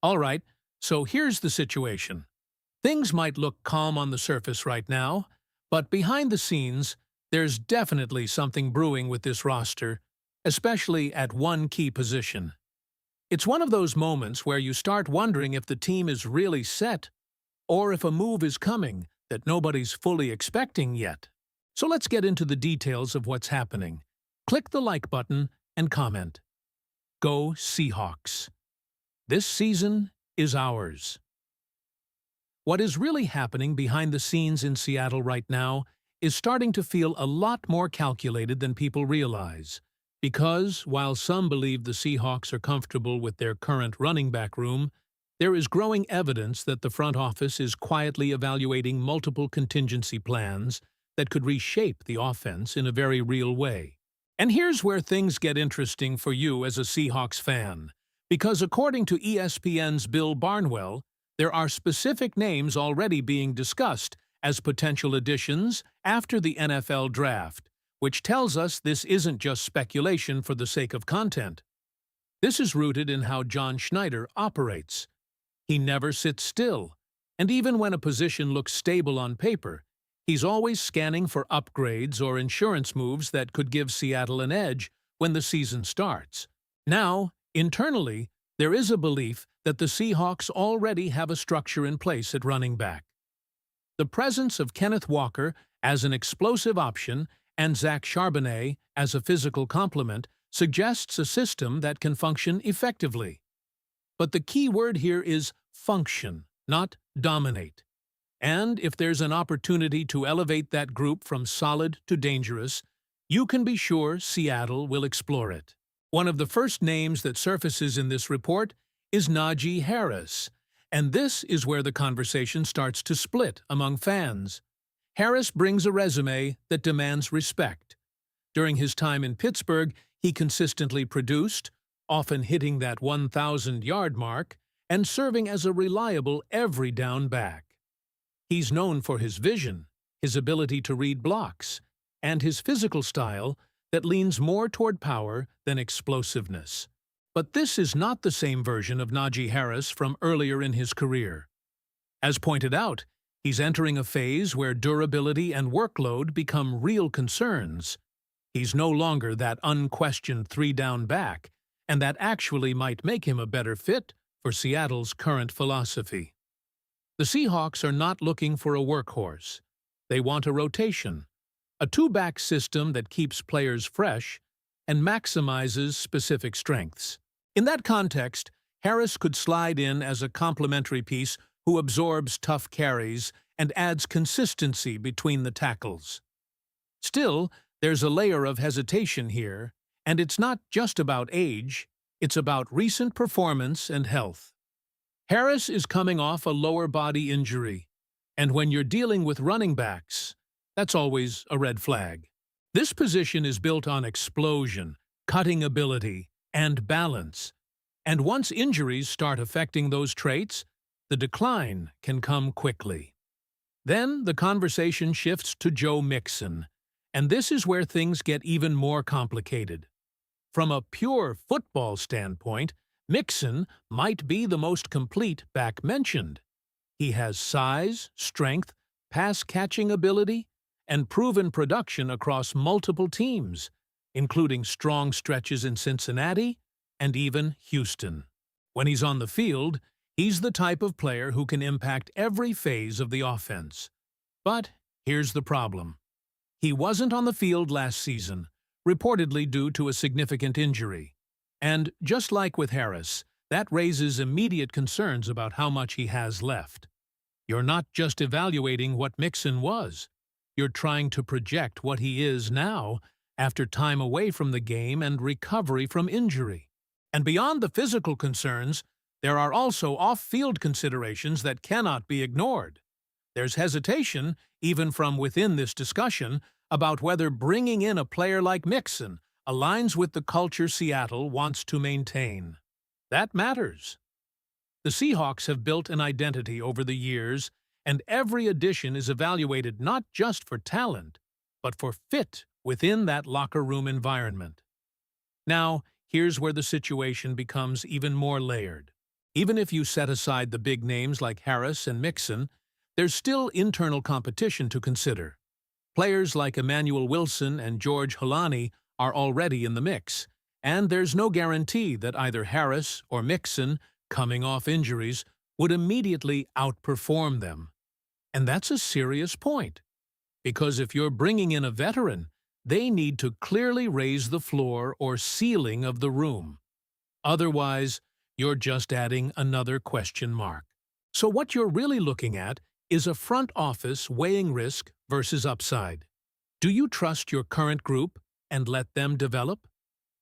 All right, so here's the situation. Things might look calm on the surface right now, but behind the scenes, there's definitely something brewing with this roster, especially at one key position. It's one of those moments where you start wondering if the team is really set, or if a move is coming that nobody's fully expecting yet. So let's get into the details of what's happening. Click the like button and comment. Go Seahawks. This season is ours. What is really happening behind the scenes in Seattle right now is starting to feel a lot more calculated than people realize. Because, while some believe the Seahawks are comfortable with their current running back room, there is growing evidence that the front office is quietly evaluating multiple contingency plans that could reshape the offense in a very real way. And here's where things get interesting for you as a Seahawks fan. Because according to ESPN's Bill Barnwell, there are specific names already being discussed as potential additions after the NFL draft, which tells us this isn't just speculation for the sake of content. This is rooted in how John Schneider operates. He never sits still, and even when a position looks stable on paper, he's always scanning for upgrades or insurance moves that could give Seattle an edge when the season starts. Now, internally, there is a belief that the Seahawks already have a structure in place at running back. The presence of Kenneth Walker as an explosive option and Zach Charbonnet as a physical complement suggests a system that can function effectively. But the key word here is function, not dominate. And if there's an opportunity to elevate that group from solid to dangerous, you can be sure Seattle will explore it. One of the first names that surfaces in this report is Najee Harris, and this is where the conversation starts to split among fans. Harris brings a resume that demands respect. During his time in Pittsburgh, he consistently produced, often hitting that 1,000-yard mark, and serving as a reliable every-down back. He's known for his vision, his ability to read blocks, and his physical style that leans more toward power than explosiveness. But this is not the same version of Najee Harris from earlier in his career. As pointed out, he's entering a phase where durability and workload become real concerns. He's no longer that unquestioned three-down back, and that actually might make him a better fit for Seattle's current philosophy. The Seahawks are not looking for a workhorse. They want a rotation, a two-back system that keeps players fresh and maximizes specific strengths. In that context, Harris could slide in as a complementary piece who absorbs tough carries and adds consistency between the tackles. Still, there's a layer of hesitation here, and it's not just about age, it's about recent performance and health. Harris is coming off a lower body injury, and when you're dealing with running backs, that's always a red flag. This position is built on explosion, cutting ability, and balance, and once injuries start affecting those traits, the decline can come quickly. Then the conversation shifts to Joe Mixon, and this is where things get even more complicated. From a pure football standpoint, Mixon might be the most complete back mentioned. He has size, strength, pass-catching ability, and proven production across multiple teams, including strong stretches in Cincinnati and even Houston. When he's on the field, he's the type of player who can impact every phase of the offense. But here's the problem. He wasn't on the field last season, reportedly due to a significant injury. And just like with Harris, that raises immediate concerns about how much he has left. You're not just evaluating what Mixon was. You're trying to project what he is now after time away from the game and recovery from injury. And beyond the physical concerns, there are also off-field considerations that cannot be ignored. There's hesitation, even from within this discussion, about whether bringing in a player like Mixon aligns with the culture Seattle wants to maintain. That matters. The Seahawks have built an identity over the years, and every addition is evaluated not just for talent, but for fit within that locker room environment. Now, here's where the situation becomes even more layered. Even if you set aside the big names like Harris and Mixon, there's still internal competition to consider. Players like Emmanuel Wilson and George Holani are already in the mix, and there's no guarantee that either Harris or Mixon, coming off injuries, would immediately outperform them. And that's a serious point, because if you're bringing in a veteran, they need to clearly raise the floor or ceiling of the room. Otherwise, you're just adding another question mark. So what you're really looking at is a front office weighing risk versus upside. Do you trust your current group and let them develop?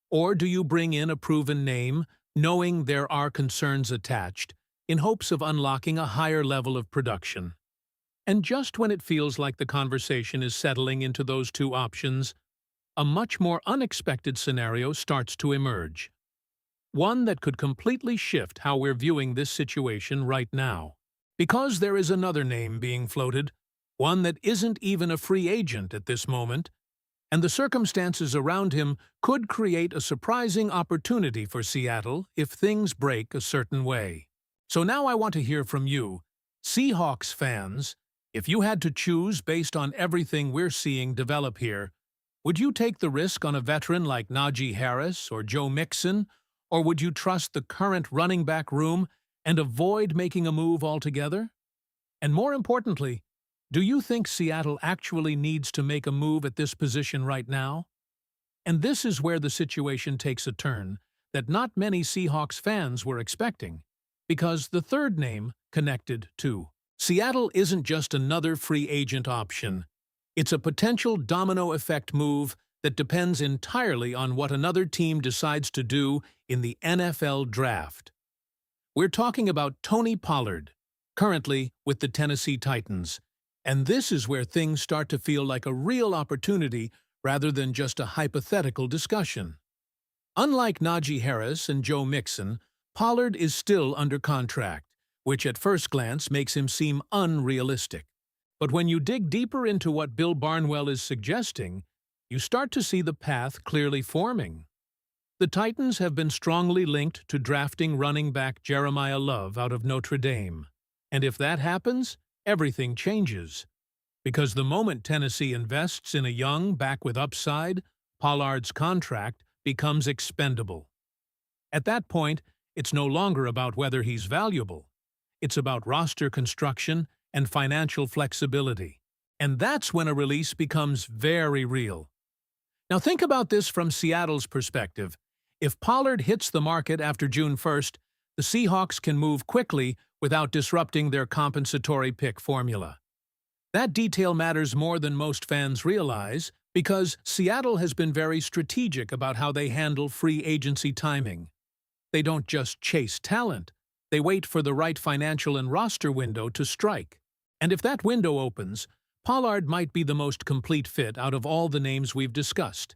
Or do you bring in a proven name, knowing there are concerns attached, in hopes of unlocking a higher level of production? And just when it feels like the conversation is settling into those two options, a much more unexpected scenario starts to emerge. One that could completely shift how we're viewing this situation right now. Because there is another name being floated, one that isn't even a free agent at this moment, and the circumstances around him could create a surprising opportunity for Seattle if things break a certain way. So now I want to hear from you, Seahawks fans. If you had to choose based on everything we're seeing develop here, would you take the risk on a veteran like Najee Harris or Joe Mixon, or would you trust the current running back room and avoid making a move altogether? And more importantly, do you think Seattle actually needs to make a move at this position right now? And this is where the situation takes a turn that not many Seahawks fans were expecting, because the third name connected to Seattle isn't just another free agent option. It's a potential domino effect move that depends entirely on what another team decides to do in the NFL Draft. We're talking about Tony Pollard, currently with the Tennessee Titans, and this is where things start to feel like a real opportunity rather than just a hypothetical discussion. Unlike Najee Harris and Joe Mixon, Pollard is still under contract, which at first glance makes him seem unrealistic. But when you dig deeper into what Bill Barnwell is suggesting, you start to see the path clearly forming. The Titans have been strongly linked to drafting running back Jeremiah Love out of Notre Dame. And if that happens, everything changes. Because the moment Tennessee invests in a young back with upside, Pollard's contract becomes expendable. At that point, it's no longer about whether he's valuable. It's about roster construction and financial flexibility. And that's when a release becomes very real. Now think about this from Seattle's perspective. If Pollard hits the market after June 1st, the Seahawks can move quickly without disrupting their compensatory pick formula. That detail matters more than most fans realize because Seattle has been very strategic about how they handle free agency timing. They don't just chase talent, they wait for the right financial and roster window to strike. And if that window opens, Pollard might be the most complete fit out of all the names we've discussed.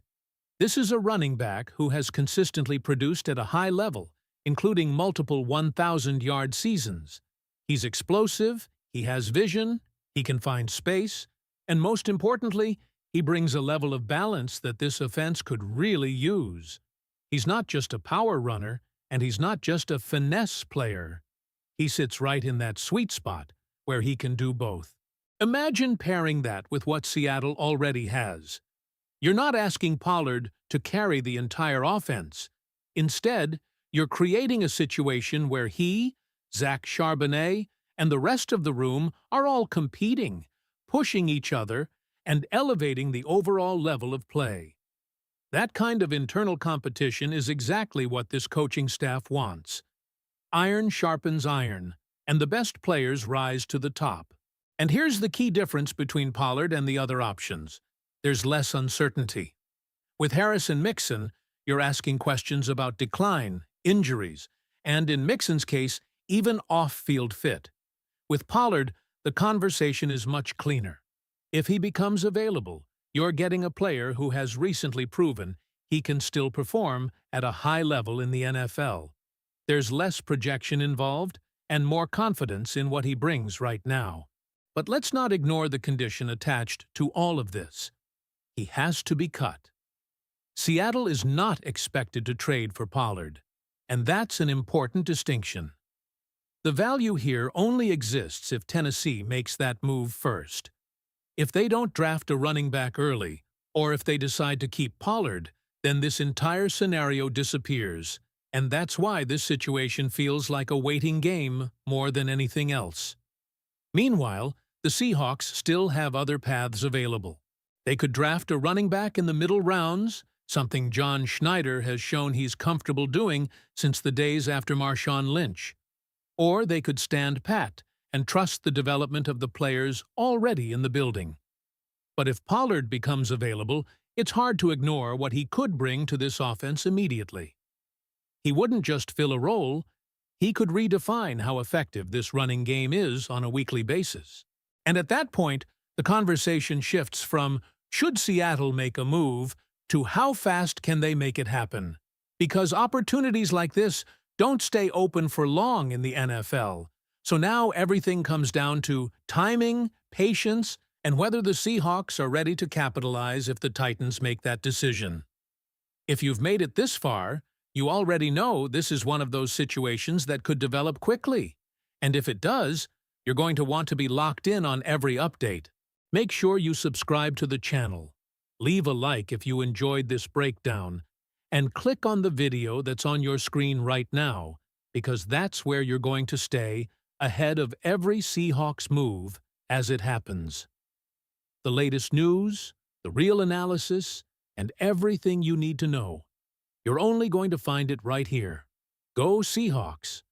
This is a running back who has consistently produced at a high level, including multiple 1,000-yard seasons. He's explosive, he has vision, he can find space, and most importantly, he brings a level of balance that this offense could really use. He's not just a power runner, and he's not just a finesse player. He sits right in that sweet spot where he can do both. Imagine pairing that with what Seattle already has. You're not asking Pollard to carry the entire offense. Instead, you're creating a situation where he, Zach Charbonnet, and the rest of the room are all competing, pushing each other, and elevating the overall level of play. That kind of internal competition is exactly what this coaching staff wants. Iron sharpens iron, and the best players rise to the top. And here's the key difference between Pollard and the other options. There's less uncertainty. With Harris and Mixon, you're asking questions about decline, injuries, and in Mixon's case, even off-field fit. With Pollard, the conversation is much cleaner. If he becomes available, you're getting a player who has recently proven he can still perform at a high level in the NFL. There's less projection involved and more confidence in what he brings right now. But let's not ignore the condition attached to all of this. He has to be cut. Seattle is not expected to trade for Pollard, and that's an important distinction. The value here only exists if Tennessee makes that move first. If they don't draft a running back early, or if they decide to keep Pollard, then this entire scenario disappears, and that's why this situation feels like a waiting game more than anything else. Meanwhile, the Seahawks still have other paths available. They could draft a running back in the middle rounds, something John Schneider has shown he's comfortable doing since the days after Marshawn Lynch. Or they could stand pat and trust the development of the players already in the building. But if Pollard becomes available, it's hard to ignore what he could bring to this offense immediately. He wouldn't just fill a role, he could redefine how effective this running game is on a weekly basis. And at that point, the conversation shifts from, should Seattle make a move, to how fast can they make it happen? Because opportunities like this don't stay open for long in the NFL. So now everything comes down to timing, patience, and whether the Seahawks are ready to capitalize if the Titans make that decision. If you've made it this far, you already know this is one of those situations that could develop quickly. And if it does, you're going to want to be locked in on every update. Make sure you subscribe to the channel. Leave a like if you enjoyed this breakdown, and click on the video that's on your screen right now, because that's where you're going to stay ahead of every Seahawks move as it happens. The latest news, the real analysis, and everything you need to know. You're only going to find it right here. Go Seahawks!